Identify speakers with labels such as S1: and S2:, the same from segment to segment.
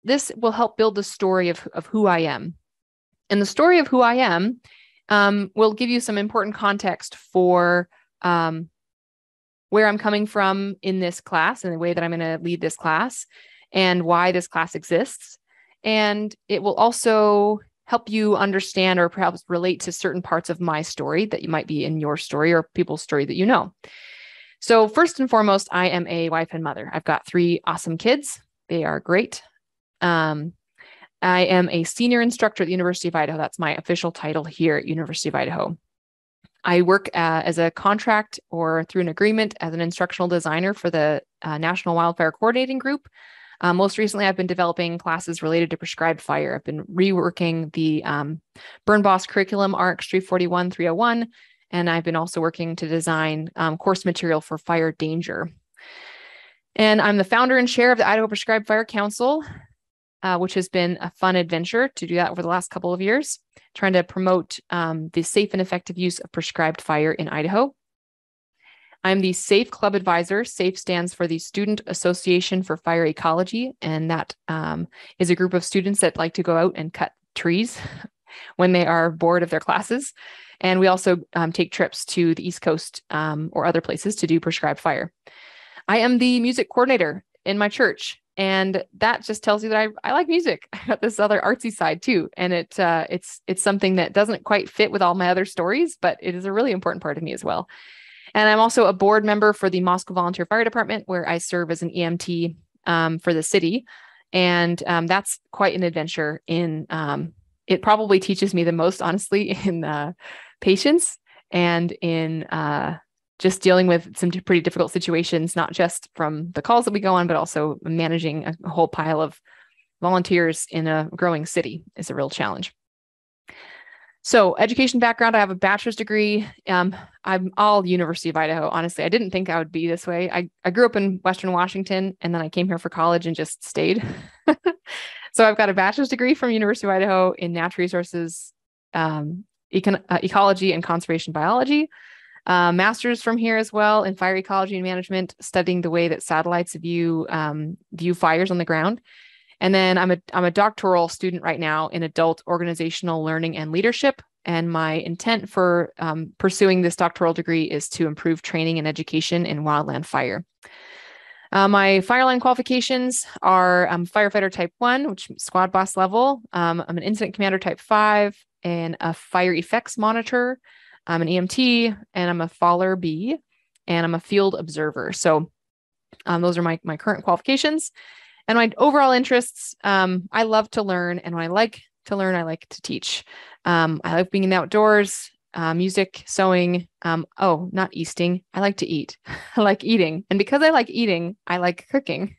S1: this will help build the story of who I am. And the story of who I am will give you some important context for where I'm coming from in this class and the way that I'm going to lead this class and why this class exists. And it will also help you understand or perhaps relate to certain parts of my story that you might be in your story or people's story that you know. So first and foremost, I am a wife and mother. I've got 3 awesome kids. They are great. I am a senior instructor at the University of Idaho. That's my official title here at University of Idaho. I work as a contract or through an agreement as an instructional designer for the National Wildfire Coordinating Group. Most recently, I've been developing classes related to prescribed fire. I've been reworking the Burn Boss curriculum, RX 341, 301, and I've been also working to design course material for fire danger. And I'm the founder and chair of the Idaho Prescribed Fire Council, which has been a fun adventure to do that over the last couple of years, trying to promote the safe and effective use of prescribed fire in Idaho. I'm the SAFE Club Advisor. SAFE stands for the Student Association for Fire Ecology, and that is a group of students that like to go out and cut trees when they are bored of their classes. And we also take trips to the East Coast or other places to do prescribed fire. I am the music coordinator in my church, and that just tells you that I like music. I got this other artsy side too, and it's something that doesn't quite fit with all my other stories, but it is a really important part of me as well. And I'm also a board member for the Moscow Volunteer Fire Department, where I serve as an EMT for the city. And that's quite an adventure it probably teaches me the most, honestly, in patience and in just dealing with some pretty difficult situations, not just from the calls that we go on, but also managing a whole pile of volunteers in a growing city is a real challenge. So education background, I have a bachelor's degree. I'm all University of Idaho. Honestly, I didn't think I would be this way. I grew up in Western Washington, and then I came here for college and just stayed. So I've got a bachelor's degree from University of Idaho in natural resources, ecology and conservation biology. Master's from here as well in fire ecology and management, studying the way that satellites view fires on the ground. And then I'm a doctoral student right now in adult organizational learning and leadership. And my intent for pursuing this doctoral degree is to improve training and education in wildland fire. My fireline qualifications are firefighter type 1, which is squad boss level. I'm an incident commander type 5 and a fire effects monitor. I'm an EMT, and I'm a Faller B, and I'm a field observer. So those are my current qualifications. And my overall interests, I love to learn. And when I like to learn, I like to teach. I like being in the outdoors, music, sewing. Not easting. I like to eat. I like eating. And because I like eating, I like cooking.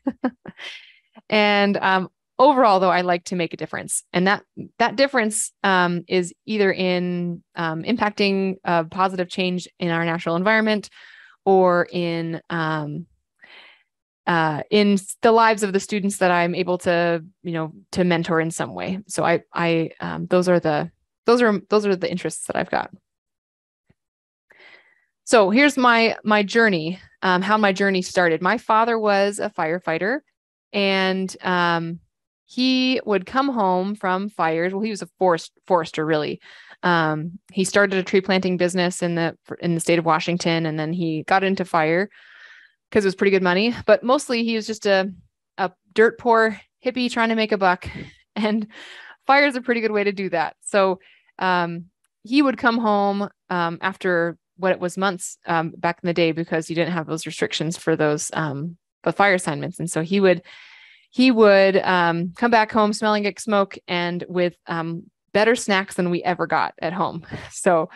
S1: And overall, though, I like to make a difference. And that difference is either in impacting a positive change in our natural environment or in the lives of the students that I'm able to mentor in some way. So those are the interests that I've got. So here's my journey, how my journey started. My father was a firefighter, and he would come home from fires. Well, he was a forester, really. He started a tree planting business in the state of Washington, and then he got into fire because it was pretty good money. But mostly he was just a dirt poor hippie trying to make a buck, and fire is a pretty good way to do that. So he would come home after what it was months back in the day, because you didn't have those restrictions for those the fire assignments. And so he would come back home smelling like smoke and with better snacks than we ever got at home. So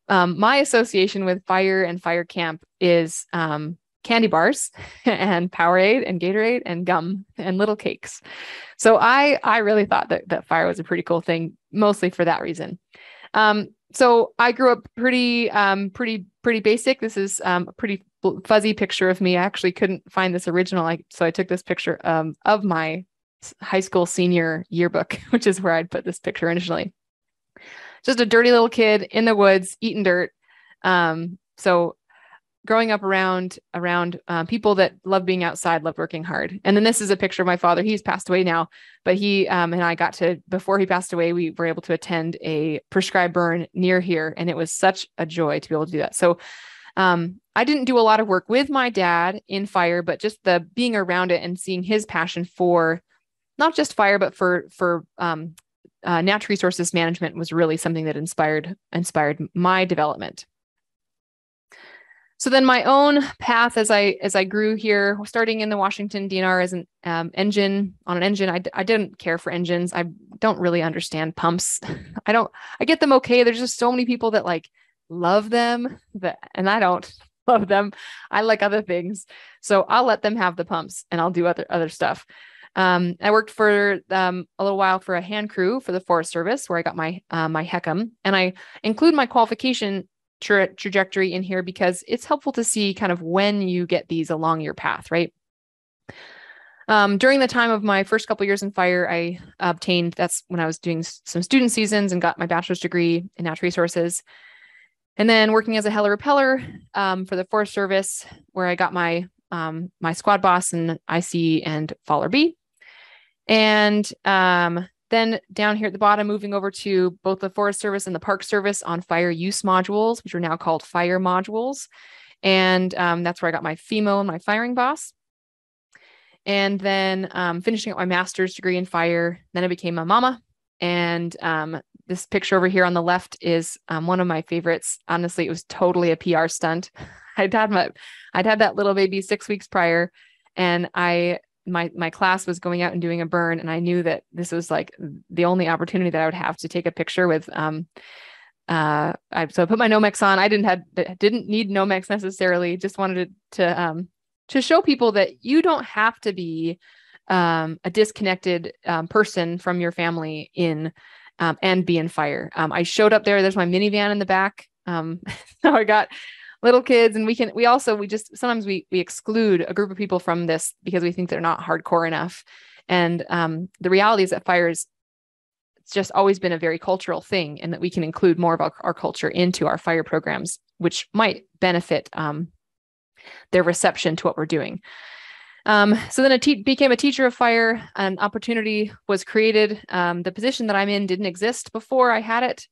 S1: my association with fire and fire camp is candy bars and Powerade and Gatorade and gum and little cakes. So I really thought that fire was a pretty cool thing, mostly for that reason. So I grew up pretty basic. This is a pretty fuzzy picture of me. I actually couldn't find this original, so I took this picture of my high school senior yearbook, which is where I'd put this picture initially. Just a dirty little kid in the woods eating dirt. So growing up around people that love being outside, love working hard. And then this is a picture of my father. He's passed away now, but he and I got to, before he passed away, we were able to attend a prescribed burn near here, and it was such a joy to be able to do that. So I didn't do a lot of work with my dad in fire, but just the being around it and seeing his passion for not just fire, but for natural resources management was really something that inspired my development. So then my own path as I grew here, starting in the Washington DNR as an engine. I didn't care for engines. I don't really understand pumps. I get them okay. There's just so many people that like love them, and I don't love them. I like other things. So I'll let them have the pumps and I'll do other stuff. I worked for a little while for a hand crew for the Forest Service, where I got my HECM, and I include my qualification trajectory in here because it's helpful to see kind of when you get these along your path, right? During the time of my first couple of years in fire, I obtained, that's when I was doing some student seasons and got my bachelor's degree in natural resources. And then working as a heller repeller for the Forest Service, where I got my squad boss and IC and Faller B. And then down here at the bottom, moving over to both the Forest Service and the Park Service on fire use modules, which are now called fire modules. And that's where I got my FEMO and my firing boss. And then finishing up my master's degree in fire. Then I became a mama. And this picture over here on the left is one of my favorites. Honestly, it was totally a PR stunt. I'd had that little baby 6 weeks prior, and my class was going out and doing a burn, and I knew that this was like the only opportunity that I would have to take a picture with. So I put my Nomex on. I didn't need Nomex necessarily. Just wanted to show people that you don't have to be a disconnected person from your family and be in fire. I showed up there. There's my minivan in the back. So I got little kids, and sometimes we exclude a group of people from this because we think they're not hardcore enough. And the reality is that fire it's just always been a very cultural thing, and that we can include more of our culture into our fire programs, which might benefit their reception to what we're doing. So then I became a teacher of fire. An opportunity was created. The position that I'm in didn't exist before I had it.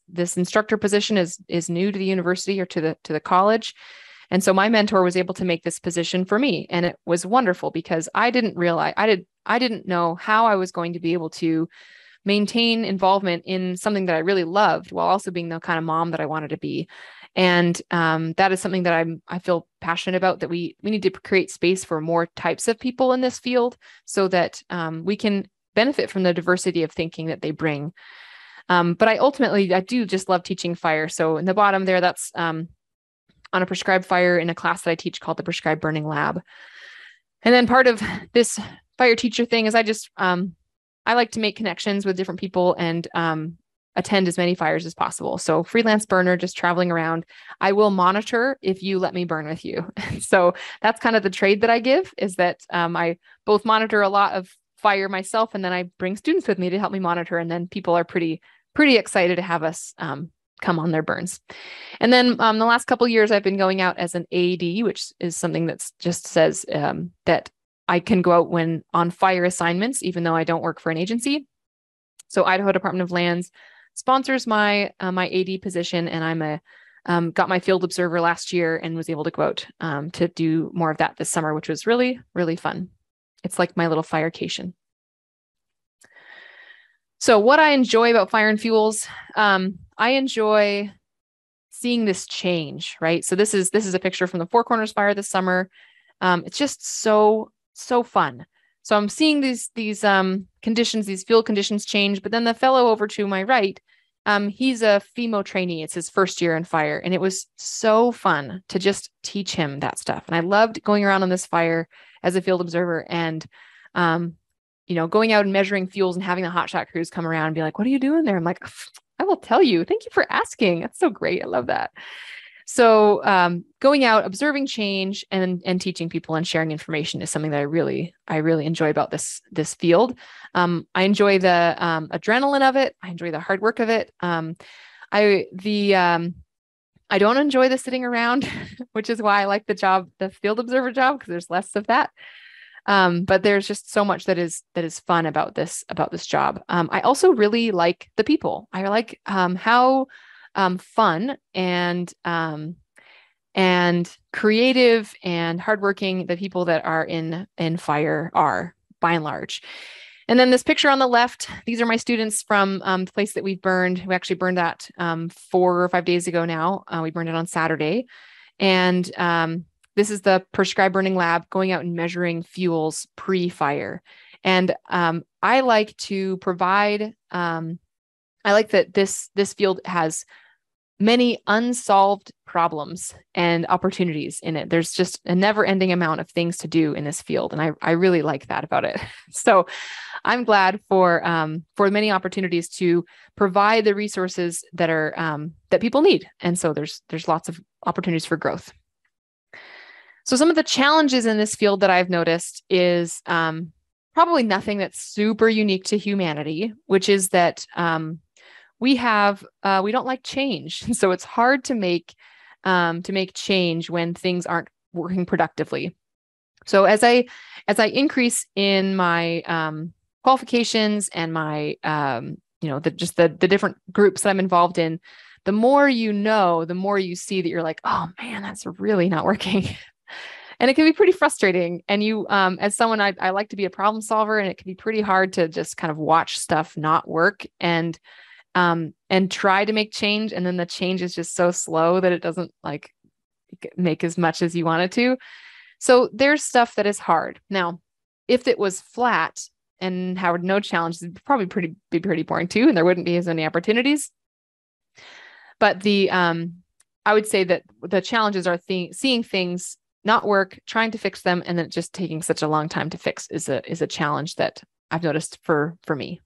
S1: This instructor position is new to the university or to the college. And so my mentor was able to make this position for me. And it was wonderful because I didn't know how I was going to be able to maintain involvement in something that I really loved while also being the kind of mom that I wanted to be. And that is something that I feel passionate about, that we need to create space for more types of people in this field so that we can benefit from the diversity of thinking that they bring. But I do just love teaching fire. So in the bottom there, that's on a prescribed fire in a class that I teach called the Prescribed Burning Lab. And then part of this fire teacher thing is I like to make connections with different people and attend as many fires as possible. So freelance burner, just traveling around. I will monitor if you let me burn with you. So that's kind of the trade that I give, is that I both monitor a lot of fire myself, and then I bring students with me to help me monitor. And then people are pretty excited to have us come on their burns. And then the last couple of years, I've been going out as an AD, which is something that's just says that I can go out when on fire assignments, even though I don't work for an agency. So Idaho Department of Lands sponsors my AD position, and I'm got my field observer last year and was able to go out to do more of that this summer, which was really, really fun. It's like my little firecation. So what I enjoy about fire and fuels, I enjoy seeing this change, right? So this is a picture from the Four Corners fire this summer. It's just so fun. So I'm seeing these conditions, these field conditions change. But then the fellow over to my right, he's a FEMO trainee. It's his first year in fire. And it was so fun to just teach him that stuff. And I loved going around on this fire as a field observer and, going out and measuring fuels and having the hotshot crews come around and be like, what are you doing there? I'm like, I will tell you. Thank you for asking. That's so great. I love that. So going out, observing change and teaching people and sharing information is something that I really enjoy about this field. I enjoy the adrenaline of it. I enjoy the hard work of it. I don't enjoy the sitting around, which is why I like the job, the field observer job, because there's less of that. But there's just so much that is fun about this job. I also really like the people. I like how fun and creative and hardworking the people that are in fire are, by and large. And then this picture on the left, these are my students from the place that we've burned. We actually burned that 4 or 5 days ago now. We burned it on Saturday. And this is the prescribed burning lab going out and measuring fuels pre-fire. And I like to provide, I like that this field has many unsolved problems and opportunities in it. There's just a never-ending amount of things to do in this field. And I really like that about it. So I'm glad for many opportunities to provide the resources that are that people need. And so there's lots of opportunities for growth. So some of the challenges in this field that I've noticed is probably nothing that's super unique to humanity, which is that we don't like change. So it's hard to make change when things aren't working productively. So as I increase in my qualifications and my the different groups that I'm involved in, the more you know, the more you see that you're like, oh man, that's really not working. And it can be pretty frustrating. And you, as someone, I like to be a problem solver, and it can be pretty hard to just kind of watch stuff not work and try to make change. And then the change is just so slow that it doesn't like make as much as you want it to. So there's stuff that is hard. Now, if it was flat and Howard, no challenges, it'd probably be pretty boring too. And there wouldn't be as many opportunities. But I would say that the challenges are seeing things not work, trying to fix them, and then just taking such a long time to fix is a challenge that I've noticed for me.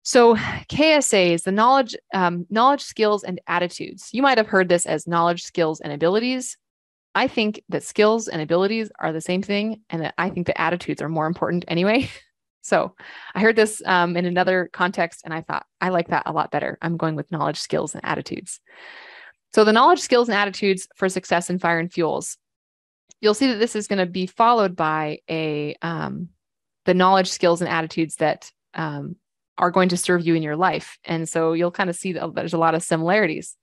S1: So KSAs, the knowledge, skills, and attitudes. You might have heard this as knowledge, skills, and abilities. I think that skills and abilities are the same thing, and that I think the attitudes are more important anyway. So I heard this in another context, and I thought, I like that a lot better. I'm going with knowledge, skills, and attitudes. So the knowledge, skills, and attitudes for success in fire and fuels. You'll see that this is going to be followed by the knowledge, skills, and attitudes that are going to serve you in your life. And so you'll kind of see that there's a lot of similarities.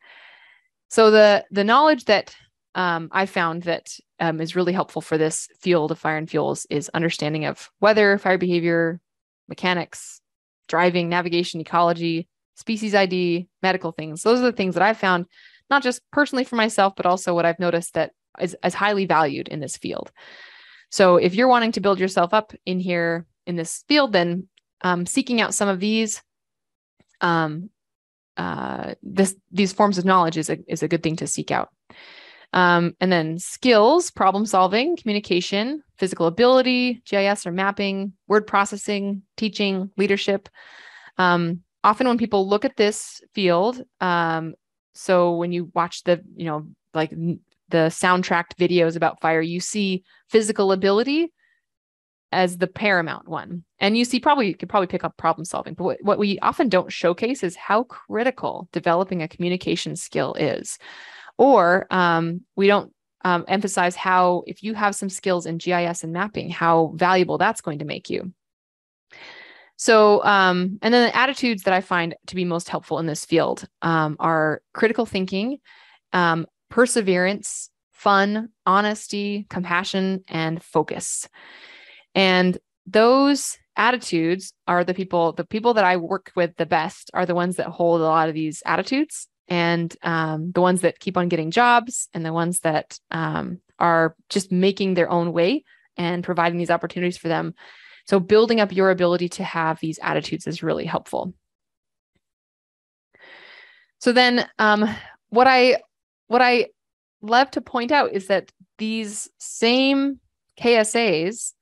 S1: So the knowledge that I found that is really helpful for this field of fire and fuels is understanding of weather, fire behavior, mechanics, driving, navigation, ecology, species ID, medical things. Those are the things that I've found, not just personally for myself, but also what I've noticed that is highly valued in this field. So if you're wanting to build yourself up in here in this field, then seeking out some of these forms of knowledge is a good thing to seek out. And then skills, problem solving, communication, physical ability, GIS or mapping, word processing, teaching, leadership. Often when people look at this field, so when you watch the soundtracked videos about fire, you see physical ability as the paramount one. And you could probably pick up problem solving. But what we often don't showcase is how critical developing a communication skill is. Or we don't emphasize how, if you have some skills in GIS and mapping, how valuable that's going to make you. So, and then the attitudes that I find to be most helpful in this field are critical thinking, perseverance, fun, honesty, compassion, and focus. And those attitudes are the people that I work with the best are the ones that hold a lot of these attitudes, and the ones that keep on getting jobs, and the ones that are just making their own way and providing these opportunities for them. So building up your ability to have these attitudes is really helpful. So then what I love to point out is that these same KSAs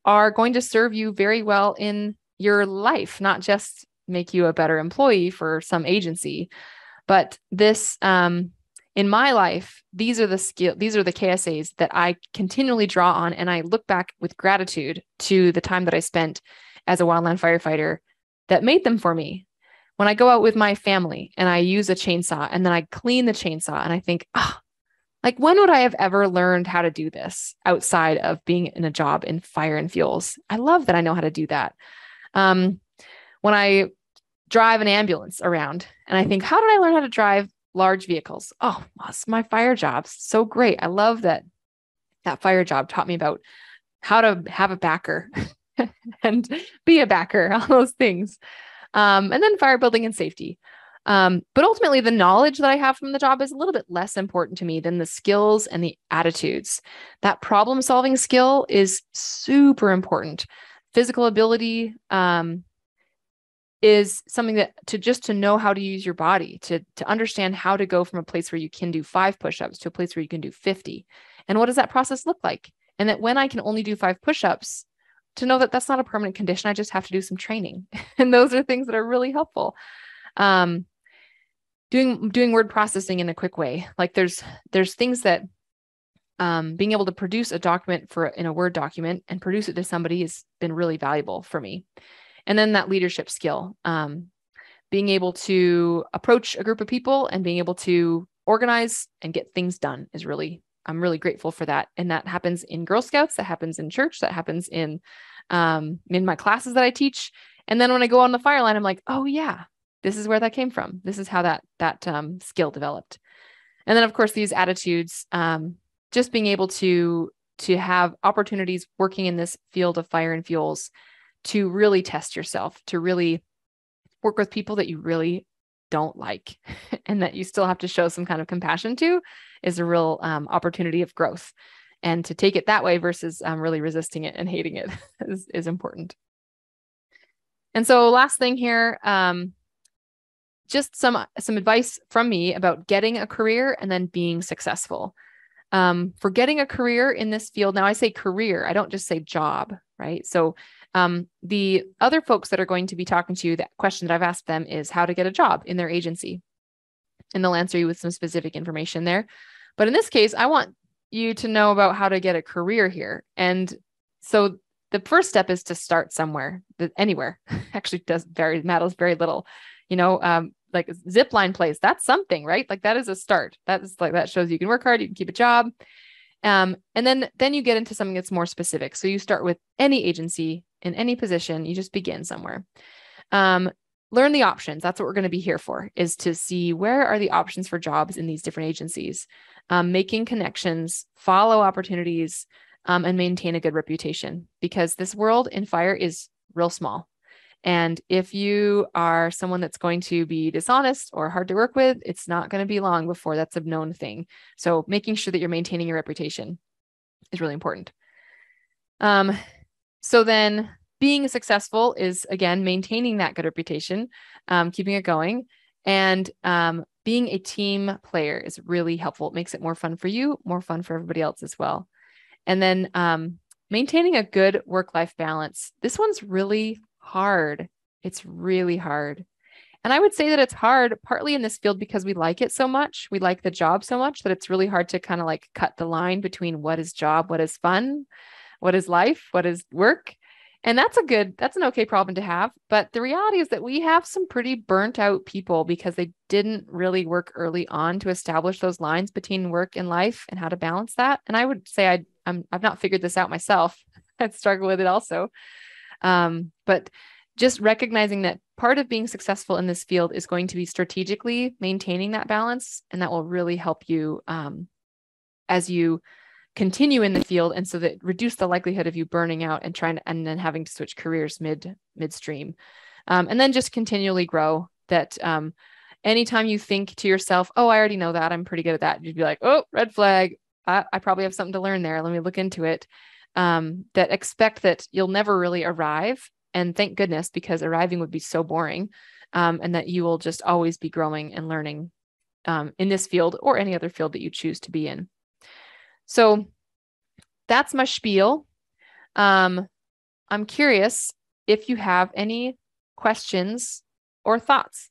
S1: are going to serve you very well in your life, not just make you a better employee for some agency, but this, in my life, these are the KSAs that I continually draw on. And I look back with gratitude to the time that I spent as a wildland firefighter that made them for me. When I go out with my family and I use a chainsaw and then I clean the chainsaw and I think, oh, like when would I have ever learned how to do this outside of being in a job in fire and fuels? I love that I know how to do that. When I drive an ambulance around and I think, how did I learn how to drive large vehicles? Oh, well, it's my fire jobs. So great. I love that fire job taught me about how to have a backer and be a backer, all those things. And then fire building and safety. But ultimately, the knowledge that I have from the job is a little bit less important to me than the skills and the attitudes. That problem solving skill is super important. Physical ability is something that to know how to use your body, to understand how to go from a place where you can do 5 push-ups to a place where you can do 50. And what does that process look like? And that when I can only do 5 push-ups, to know that that's not a permanent condition, I just have to do some training. And those are things that are really helpful. Doing word processing in a quick way. Like there's things that being able to produce a document in a Word document and produce it to somebody has been really valuable for me. And then that leadership skill, being able to approach a group of people and being able to organize and get things done is I'm really grateful for that. And that happens in Girl Scouts, that happens in church, that happens in my classes that I teach. And then when I go on the fire line, I'm like, oh yeah, this is where that came from. This is how that skill developed. And then of course, these attitudes, just being able to have opportunities working in this field of fire and fuels to really test yourself, to really work with people that you really don't like and that you still have to show some kind of compassion to is a real opportunity of growth. And to take it that way versus really resisting it and hating it is important. And so last thing here, just some advice from me about getting a career and then being successful. For getting a career in this field, now I say career, I don't just say job, right? So the other folks that are going to be talking to you, that question that I've asked them is how to get a job in their agency. And they'll answer you with some specific information there. But in this case, I want you to know about how to get a career here. And so the first step is to start somewhere, anywhere. Actually matters very little. Like a zip line place, that's something, right? Like that is a start. That shows you can work hard, you can keep a job. And then you get into something that's more specific. So you start with any agency in any position, you just begin somewhere. Learn the options. That's what we're going to be here for, is to see where are the options for jobs in these different agencies, making connections, follow opportunities, and maintain a good reputation, because this world in fire is real small. And if you are someone that's going to be dishonest or hard to work with, it's not going to be long before that's a known thing. So making sure that you're maintaining your reputation is really important. So then being successful is, again, maintaining that good reputation, keeping it going, and being a team player is really helpful. It makes it more fun for you, more fun for everybody else as well. And then maintaining a good work-life balance. This one's really hard. It's really hard. And I would say that it's hard partly in this field because we like it so much. We like the job so much that it's really hard to kind of like cut the line between what is job, what is fun, what is life, what is work. And that's an okay problem to have. But the reality is that we have some pretty burnt out people because they didn't really work early on to establish those lines between work and life and how to balance that. And I would say I've not figured this out myself. I'd struggle with it also. But just recognizing that part of being successful in this field is going to be strategically maintaining that balance. And that will really help you as you continue in the field. And so that reduce the likelihood of you burning out and then having to switch careers midstream. And then just continually grow that. Anytime you think to yourself, oh, I already know that, I'm pretty good at that, you'd be like, oh, red flag. I probably have something to learn there. Let me look into it. That expect that you'll never really arrive. And thank goodness, because arriving would be so boring. And that you will just always be growing and learning in this field or any other field that you choose to be in. So that's my spiel. I'm curious if you have any questions or thoughts.